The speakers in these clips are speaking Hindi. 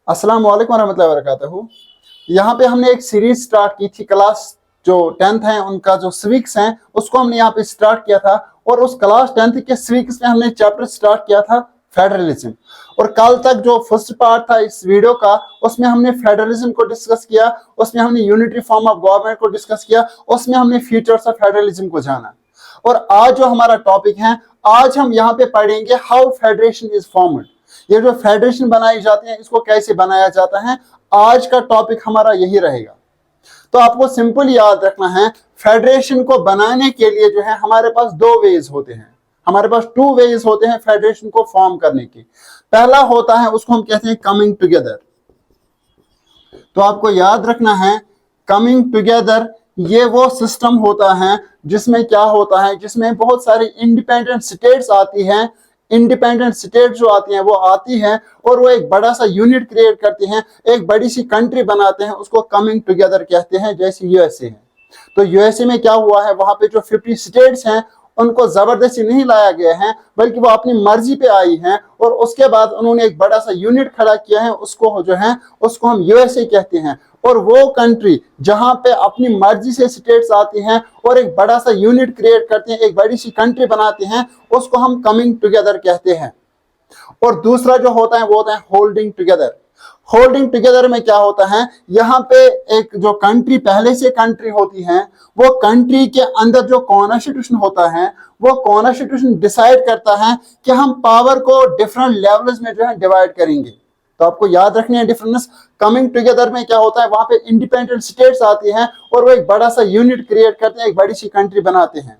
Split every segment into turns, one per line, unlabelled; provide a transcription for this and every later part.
अस्सलाम वालेकुम रहमतुल्लाहि व बरकातहू। यहाँ पे हमने एक सीरीज स्टार्ट की थी। क्लास जो 10th है उनका जो सिविक्स है उसको हमने यहाँ पे स्टार्ट किया था, और उस क्लास 10th के सिविक्स में हमने चैप्टर स्टार्ट किया था फेडरलिज्म। और कल तक जो फर्स्ट पार्ट था इस वीडियो का उसमें हमने फेडरलिज्म को डिस्कस किया, उसमें हमने यूनिटरी फॉर्म ऑफ गवर्नमेंट को डिस्कस किया, उसमें हमने फीचर्स ऑफ फेडरलिज्म को जाना। और आज जो हमारा टॉपिक है, आज हम यहाँ पे पढ़ेंगे हाउ फेडरेशन इज फॉर्म्ड। ये जो फेडरेशन बनाई जाती है इसको कैसे बनाया जाता है, आज का टॉपिक हमारा यही रहेगा। तो आपको सिंपल याद रखना है, फेडरेशन को बनाने के लिए जो है हमारे पास दो वेज होते हैं, हमारे पास टू वेज होते हैं फेडरेशन को फॉर्म करने की। पहला होता है उसको हम कहते हैं कमिंग टुगेदर। तो आपको याद रखना है कमिंग टुगेदर ये वो सिस्टम होता है जिसमें क्या होता है, जिसमें बहुत सारी इंडिपेंडेंट स्टेट्स आती हैं। इंडिपेंडेंट स्टेट जो आती हैं वो आती हैं और वो एक बड़ा सा यूनिट क्रिएट करती हैं, एक बड़ी सी कंट्री बनाते हैं, उसको कमिंग टुगेदर कहते हैं। जैसे यूएसए है, तो यूएसए में क्या हुआ है, वहां पे जो 50 स्टेट्स हैं उनको जबरदस्ती नहीं लाया गया है, बल्कि वो अपनी मर्जी पे आई हैं, और उसके बाद उन्होंने एक बड़ा सा यूनिट खड़ा किया है, उसको जो है उसको हम यूएसए कहते हैं। और वो कंट्री जहां पे अपनी मर्जी से स्टेट्स आती हैं और एक बड़ा सा यूनिट क्रिएट करते हैं, एक बड़ी सी कंट्री बनाते हैं, उसको हम कमिंग टुगेदर कहते हैं। और दूसरा जो होता है वो होता है होल्डिंग टुगेदर। होल्डिंग टुगेदर में क्या होता है, यहाँ पे एक जो कंट्री पहले से कंट्री होती है, वो कंट्री के अंदर जो कॉन्स्टिट्यूशन होता है, वो कॉन्स्टिट्यूशन डिसाइड करता है कि हम पावर को डिफरेंट लेवल्स में जो है डिवाइड करेंगे। तो आपको याद रखनी है डिफरेंस। कमिंग टुगेदर में क्या होता है, वहां पे इंडिपेंडेंट स्टेट्स आती हैं और वो एक बड़ा सा यूनिट क्रिएट करते हैं, एक बड़ी सी कंट्री बनाते हैं।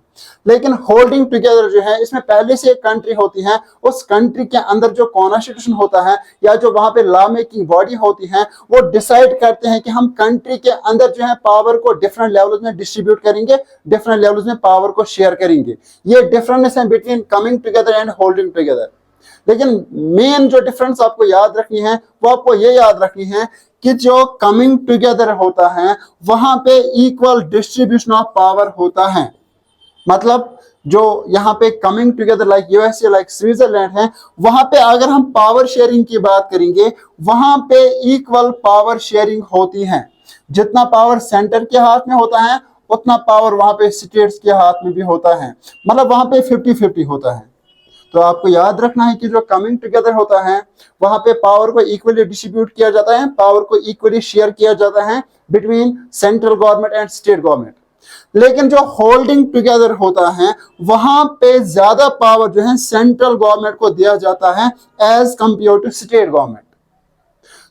लेकिन होल्डिंग टुगेदर जो है, इसमें पहले से एक कंट्री होती है, उस कंट्री के अंदर जो कॉन्स्टिट्यूशन होता है या जो वहां पे लॉ मेकिंग बॉडी होती है, वो डिसाइड करते हैं कि हम कंट्री के अंदर जो है पावर को डिफरेंट लेवल्स में डिस्ट्रीब्यूट करेंगे, डिफरेंट लेवल्स में पावर को शेयर करेंगे। ये डिफरेंस है between coming together and holding together. लेकिन मेन जो डिफरेंस आपको याद रखनी है वो आपको ये याद रखनी है कि जो कमिंग टुगेदर होता है वहां पे इक्वल डिस्ट्रीब्यूशन ऑफ पावर होता है। मतलब जो यहाँ पे coming together like USA like Switzerland है, वहां पे अगर हम पावर शेयरिंग की बात करेंगे, वहां पे इक्वल पावर शेयरिंग होती है। जितना पावर सेंटर के हाथ में होता है उतना पावर वहां पे स्टेट्स के हाथ में भी होता है, मतलब वहां पे 50-50 होता है। तो आपको याद रखना है कि जो कमिंग टुगेदर होता है वहां पे पावर को इक्वली डिस्ट्रीब्यूट किया जाता है, पावर को इक्वली शेयर किया जाता है between central government and state government. लेकिन जो होल्डिंग टुगेदर होता है वहां पे ज्यादा पावर जो है सेंट्रल गवर्नमेंट को दिया जाता है as compare to state government.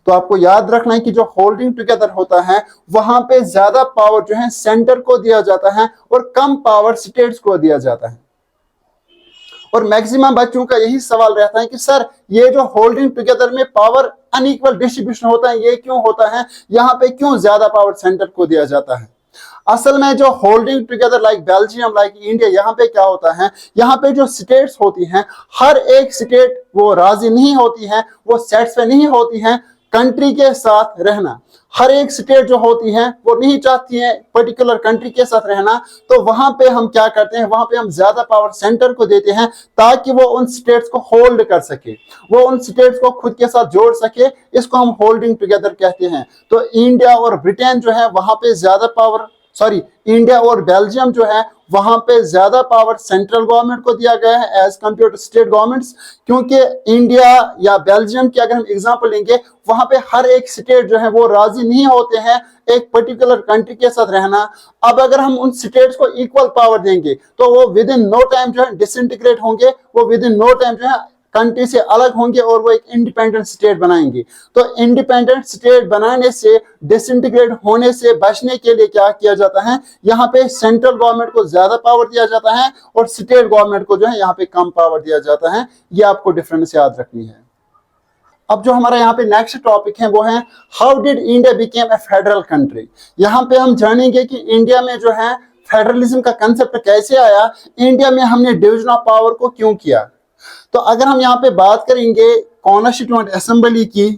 तो आपको याद रखना है कि जो होल्डिंग टुगेदर होता है वहां पे ज्यादा पावर जो है सेंटर को दिया जाता है और कम पावर स्टेट्स को दिया जाता है। और मैक्सिमम बच्चों का यही सवाल रहता है कि सर ये जो होल्डिंग टुगेदर में पावर अनइक्वल डिस्ट्रीब्यूशन होता है ये क्यों होता है, यहाँ पे क्यों ज्यादा पावर सेंटर को दिया जाता है। असल में जो holding together like Belgium like India, यहाँ पे क्या होता है, यहाँ पे जो स्टेट्स होती हैं हर एक स्टेट वो राजी नहीं होती है, वो सेट्स पे नहीं होती है कंट्री के साथ रहना। हर एक स्टेट जो होती है वो नहीं चाहती है पर्टिकुलर कंट्री के साथ रहना। तो वहां पे हम क्या करते हैं, वहां पे हम ज्यादा पावर सेंटर को देते हैं ताकि वो उन स्टेट्स को होल्ड कर सके, वो उन स्टेट्स को खुद के साथ जोड़ सके। इसको हम होल्डिंग टुगेदर कहते हैं। तो इंडिया और ब्रिटेन जो है वहां पे ज्यादा पावर, सॉरी इंडिया और बेल्जियम जो है वहां पे ज्यादा पावर सेंट्रल गवर्नमेंट को दिया गया है as compare to state governments. क्योंकि इंडिया या बेल्जियम की अगर हम एग्जांपल लेंगे, वहां पे हर एक स्टेट जो है वो राजी नहीं होते हैं एक पर्टिकुलर कंट्री के साथ रहना। अब अगर हम उन स्टेट्स को इक्वल पावर देंगे तो वो विद इन नो टाइम जो है डिसइंटीग्रेट होंगे, वो विद इन नो टाइम जो है कंट्री से अलग होंगे और वो एक इंडिपेंडेंट स्टेट बनाएंगे। तो इंडिपेंडेंट स्टेट बनाने से, डिसइंटीग्रेट होने से बचने के लिए क्या किया जाता है, यहाँ पे सेंट्रल गवर्नमेंट को ज्यादा पावर दिया जाता है और स्टेट गवर्नमेंट को जो है यहाँ पे कम पावर दिया जाता है। ये आपको डिफरेंस याद रखनी है। अब जो हमारा यहाँ पे नेक्स्ट टॉपिक है वो है how did India became a federal country. यहाँ पे हम जानेंगे कि इंडिया में जो है फेडरलिज्म का कंसेप्ट कैसे आया, इंडिया में हमने डिवीजन ऑफ पावर को क्यों किया। तो अगर हम यहाँ पे बात करेंगे कॉन्स्टिट्यूएंट असेंबली की,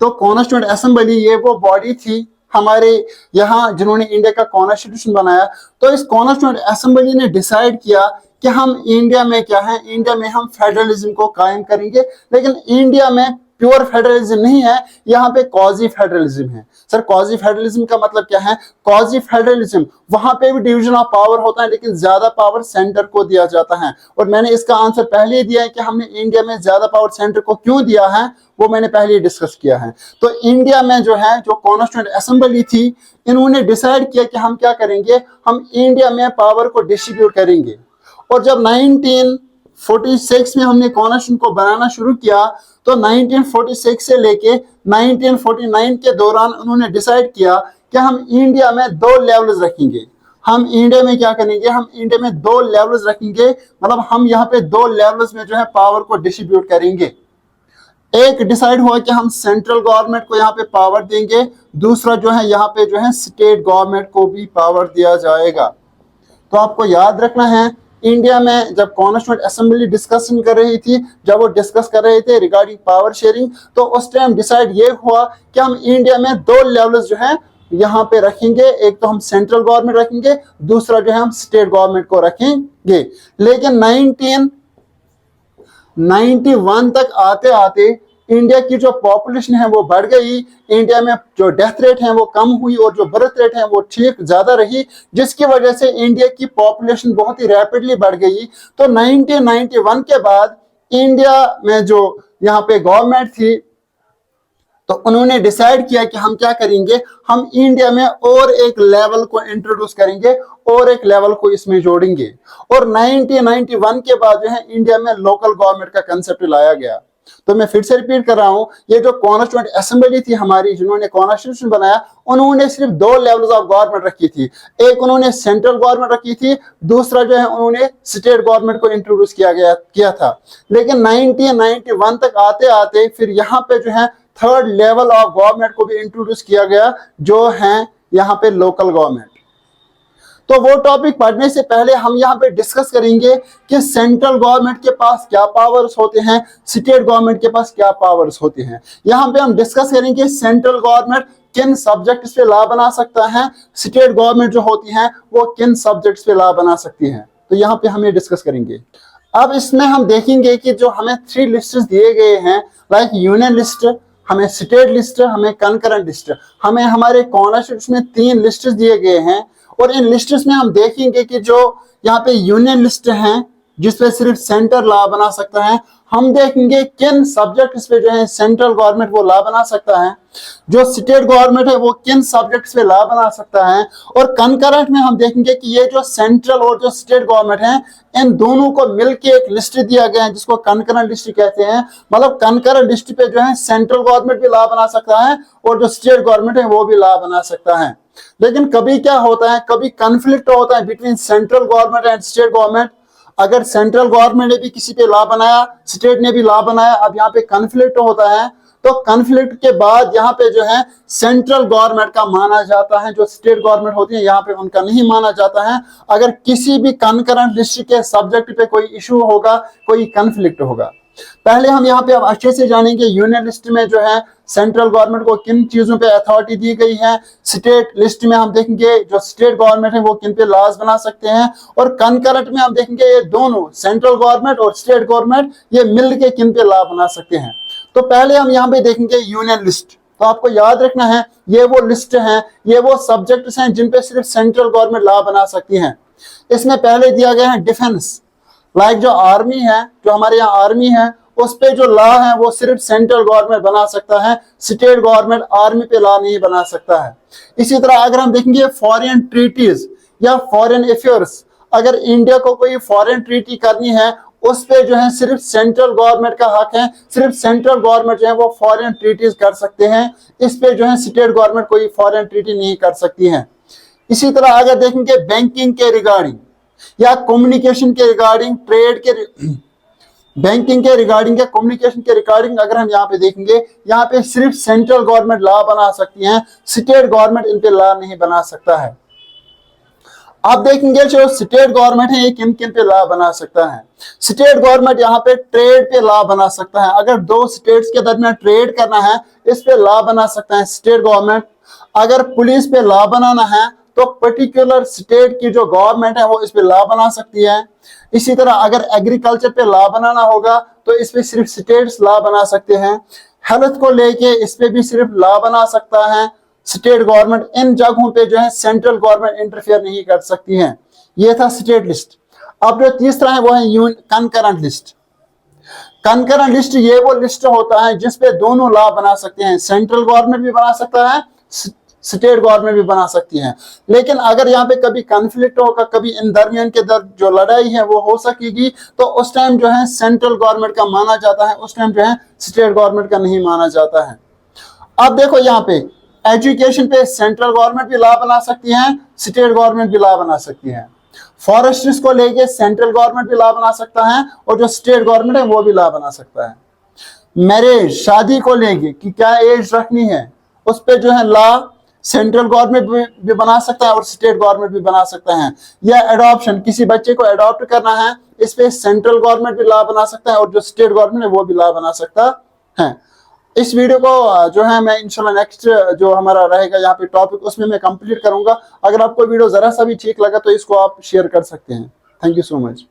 तो कॉन्स्टिट्यूएंट असेंबली ये वो बॉडी थी हमारे यहाँ जिन्होंने इंडिया का कॉन्स्टिट्यूशन बनाया। तो इस कॉन्स्टिट्यूएंट असेंबली ने डिसाइड किया कि हम इंडिया में क्या है, इंडिया में हम फेडरलिज्म को कायम करेंगे। लेकिन इंडिया में प्योर फेडरलिज्म नहीं है, यहाँ पे क्वाजी फेडरलिज्म है। सर क्वाजी फेडरलिज्म का मतलब क्या है? क्वाजी फेडरलिज्म वहां पे भी डिवीजन ऑफ पावर होता है, लेकिन ज्यादा पावर सेंटर को दिया जाता है। और मैंने इसका आंसर पहले ही दिया है कि हमने इंडिया में ज्यादा पावर सेंटर को क्यों दिया है, वो मैंने पहले ही डिस्कस किया है। तो इंडिया में जो है, जो कॉन्स्टिट्यूएंट असेंबली थी, इन्होंने डिसाइड किया कि हम क्या करेंगे, हम इंडिया में पावर को डिस्ट्रीब्यूट करेंगे। और जब 1946 में हमने कॉन्स्टिट्यूशन को बनाना शुरू किया, तो 1946 से लेके 1949 के दौरान उन्होंने डिसाइड किया कि हम इंडिया में 2 लेवल्स रखेंगे। हम इंडिया में क्या करेंगे, हम इंडिया में 2 लेवल्स रखेंगे, मतलब हम यहाँ पे 2 लेवल्स में जो है पावर को डिस्ट्रीब्यूट करेंगे। एक डिसाइड हुआ कि हम सेंट्रल गवर्नमेंट को यहाँ पे पावर देंगे, दूसरा जो है यहाँ पे जो है स्टेट गवर्नमेंट को भी पावर दिया जाएगा। तो आपको याद रखना है, इंडिया में जब कॉन्स्टिट्यूएंट असेंबली डिस्कशन कर रही थी, जब वो डिस्कस कर रहे थे रिगार्डिंग पावर शेयरिंग, तो उस टाइम डिसाइड ये हुआ कि हम इंडिया में 2 लेवल्स जो है यहाँ पे रखेंगे। एक तो हम सेंट्रल गवर्नमेंट रखेंगे, दूसरा जो है हम स्टेट गवर्नमेंट को रखेंगे। लेकिन 1991 तक आते आते इंडिया की जो पॉपुलेशन है वो बढ़ गई, इंडिया में जो डेथ रेट है वो कम हुई और जो बर्थ रेट है वो ठीक ज्यादा रही, जिसकी वजह से इंडिया की पॉपुलेशन बहुत ही रैपिडली बढ़ गई। तो 1991 के बाद इंडिया में जो यहाँ पे गवर्नमेंट थी, तो उन्होंने डिसाइड किया कि हम क्या करेंगे, हम इंडिया में और एक लेवल को इंट्रोड्यूस करेंगे और एक लेवल को इसमें जोड़ेंगे। और 1991 के बाद जो है इंडिया में लोकल गवर्नमेंट का कंसेप्ट लाया गया। तो मैं फिर से रिपीट कर रहा हूं, ये जो कॉन्स्टिट्यूएंट असेंबली थी हमारी, जिन्होंने कॉन्स्टिट्यूशन बनाया, उन्होंने सिर्फ 2 लेवल्स ऑफ गवर्नमेंट रखी थी। एक उन्होंने सेंट्रल गवर्नमेंट रखी थी, दूसरा जो है उन्होंने स्टेट गवर्नमेंट को इंट्रोड्यूस किया था। लेकिन 1991 तक आते आते फिर यहाँ पे जो है 3rd लेवल ऑफ गवर्नमेंट को भी इंट्रोड्यूस किया गया, जो है यहाँ पे लोकल गवर्नमेंट। तो वो टॉपिक पढ़ने से पहले हम यहाँ पे डिस्कस करेंगे कि सेंट्रल गवर्नमेंट के पास क्या पावर्स होते हैं, स्टेट गवर्नमेंट के पास क्या पावर्स होते हैं। यहाँ पे हम डिस्कस करेंगे सेंट्रल गवर्नमेंट किन सब्जेक्ट्स पे लॉ बना सकता है, स्टेट गवर्नमेंट जो होती है वो किन सब्जेक्ट्स पे लॉ बना सकती है। तो यहाँ पे हम ये डिस्कस करेंगे। अब इसमें हम देखेंगे कि जो हमें 3 लिस्ट्स दिए गए हैं, लाइक यूनियन लिस्ट, हमें स्टेट लिस्ट, हमें कंकरेंट लिस्ट, हमें हमारे कॉन्स्टिट्यूशन में 3 लिस्ट्स दिए गए हैं। और इन लिस्ट्स में हम देखेंगे कि जो यहाँ पे यूनियन लिस्ट है, जिसपे सिर्फ सेंटर लॉ बना सकता है, हम देखेंगे किन सब्जेक्ट्स पे जो है सेंट्रल गवर्नमेंट वो लॉ बना सकता है, जो स्टेट गवर्नमेंट है वो किन सब्जेक्ट्स पे लॉ बना सकता है। और कंकरेंट में हम देखेंगे कि ये जो सेंट्रल और जो स्टेट गवर्नमेंट है, इन दोनों को मिलके एक लिस्ट दिया गया है, जिसको कंकरेंट लिस्ट कहते हैं। मतलब कंकरेंट लिस्ट पे जो है सेंट्रल गवर्नमेंट भी लॉ बना सकता है और जो स्टेट गवर्नमेंट है वो भी लॉ बना सकता है। लेकिन कभी क्या होता है, कभी कंफ्लिक्ट होता है between central government and state government. अगर सेंट्रल गवर्नमेंट ने भी किसी पे लॉ बनाया, स्टेट ने भी लॉ बनाया, अब यहाँ पे कन्फ्लिक्ट होता है, तो कन्फ्लिक्ट के बाद यहाँ पे जो है सेंट्रल गवर्नमेंट का माना जाता है, जो स्टेट गवर्नमेंट होती है यहाँ पे उनका नहीं माना जाता है। अगर किसी भी कंकरेंट लिस्ट के सब्जेक्ट पे कोई इशू होगा, कोई कन्फ्लिक्ट होगा। पहले हम यहाँ पे अब अच्छे से जानेंगे यूनियन लिस्ट में जो है सेंट्रल गवर्नमेंट को किन चीजों पे अथॉरिटी दी गई है। स्टेट लिस्ट में हम देखेंगे जो स्टेट गवर्नमेंट है वो किन पे लॉज बना सकते हैं। और कंकरेंट में हम देखेंगे ये दोनों सेंट्रल गवर्नमेंट और स्टेट गवर्नमेंट ये मिल के किन पे लॉ बना सकते हैं। तो पहले हम यहाँ पे देखेंगे यूनियन लिस्ट। तो आपको याद रखना है, ये वो लिस्ट है, ये वो सब्जेक्ट्स हैं जिन पे सिर्फ सेंट्रल गवर्नमेंट लॉ बना सकती है। इसमें पहले दिया गया है डिफेंस, लाइक जो आर्मी है, जो हमारे यहाँ आर्मी है, उस पे जो लॉ है वो सिर्फ सेंट्रल गवर्नमेंट बना सकता है, स्टेट गवर्नमेंट आर्मी पे लॉ नहीं बना सकता है। इसी तरह अगर हम देखेंगे फॉरेन ट्रीटीज या फॉरेन अफेयर्स, अगर इंडिया को कोई फॉरेन ट्रीटी करनी है, उस पे जो है सिर्फ सेंट्रल गवर्नमेंट का हक है, सिर्फ सेंट्रल गवर्नमेंट जो है वो फॉरेन ट्रीटीज कर सकते हैं। इस पे जो है स्टेट गवर्नमेंट कोई फॉरेन ट्रीटी नहीं कर सकती है। इसी तरह अगर देखेंगे बैंकिंग के रिगार्डिंग या कम्युनिकेशन के रिगार्डिंग, ट्रेड के, बैंकिंग के रिगार्डिंग या कम्युनिकेशन के रिगार्डिंग अगर हम यहाँ पे देखेंगे, यहाँ पे सिर्फ सेंट्रल गवर्नमेंट लॉ बना सकती है, स्टेट गवर्नमेंट इन पे लॉ नहीं बना सकता है। आप देखेंगे जो स्टेट गवर्नमेंट है ये किन किन पे लॉ बना सकता है। स्टेट गवर्नमेंट यहाँ पे ट्रेड पे लॉ बना सकता है, अगर 2 स्टेट्स के दरमियान ट्रेड करना है इस पे लॉ बना सकता है स्टेट गवर्नमेंट। अगर पुलिस पे लॉ बनाना है तो पर्टिकुलर स्टेट की जो गवर्नमेंट है वो इस पे लॉ बना सकती है। इसी तरह अगर एग्रीकल्चर पे लॉ बनाना होगा तो इस पे सिर्फ स्टेट्स लॉ बना सकते हैं। हेल्थ को लेके इस पे भी सिर्फ लॉ बना सकता है स्टेट गवर्नमेंट। इन जगहों पे जो है सेंट्रल गवर्नमेंट इंटरफेयर नहीं कर सकती है। ये था स्टेट लिस्ट। अब जो तीसरा है वो है कंकरेंट लिस्ट। कंकरेंट लिस्ट ये वो लिस्ट होता है जिसपे दोनों लॉ बना सकते हैं, सेंट्रल गवर्नमेंट भी बना सकता है, स्टेट गवर्नमेंट भी बना सकती है। लेकिन अगर यहाँ पे कभी कन्फ्लिक्ट होगा, कभी इन दरमियान के जो लड़ाई है वो हो सकेगी, तो उस टाइम जो है सेंट्रल गवर्नमेंट का माना जाता है, उस टाइम जो है स्टेट गवर्नमेंट का नहीं माना जाता है। अब देखो यहाँ पे एजुकेशन पे सेंट्रल गवर्नमेंट भी लॉ बना सकती है, स्टेट गवर्नमेंट भी लॉ बना सकती है। फॉरेस्ट्रीज को लेके सेंट्रल गवर्नमेंट भी लॉ बना सकता है और जो स्टेट गवर्नमेंट है वो भी लॉ बना सकता है। मैरिज, शादी को लेके कि क्या एज रखनी है, उस पे जो है लॉ सेंट्रल गवर्नमेंट भी बना सकता है और स्टेट गवर्नमेंट भी बना सकता है। या एडॉप्शन, किसी बच्चे को एडॉप्ट करना है, इस पे सेंट्रल गवर्नमेंट भी लॉ बना सकता है और जो स्टेट गवर्नमेंट है वो भी लॉ बना सकता है। इस वीडियो को जो है मैं इंशाल्लाह नेक्स्ट जो हमारा रहेगा यहाँ पे टॉपिक, उसमें मैं कंप्लीट करूंगा। अगर आपको वीडियो जरा सा भी ठीक लगा तो इसको आप शेयर कर सकते हैं। Thank you so much.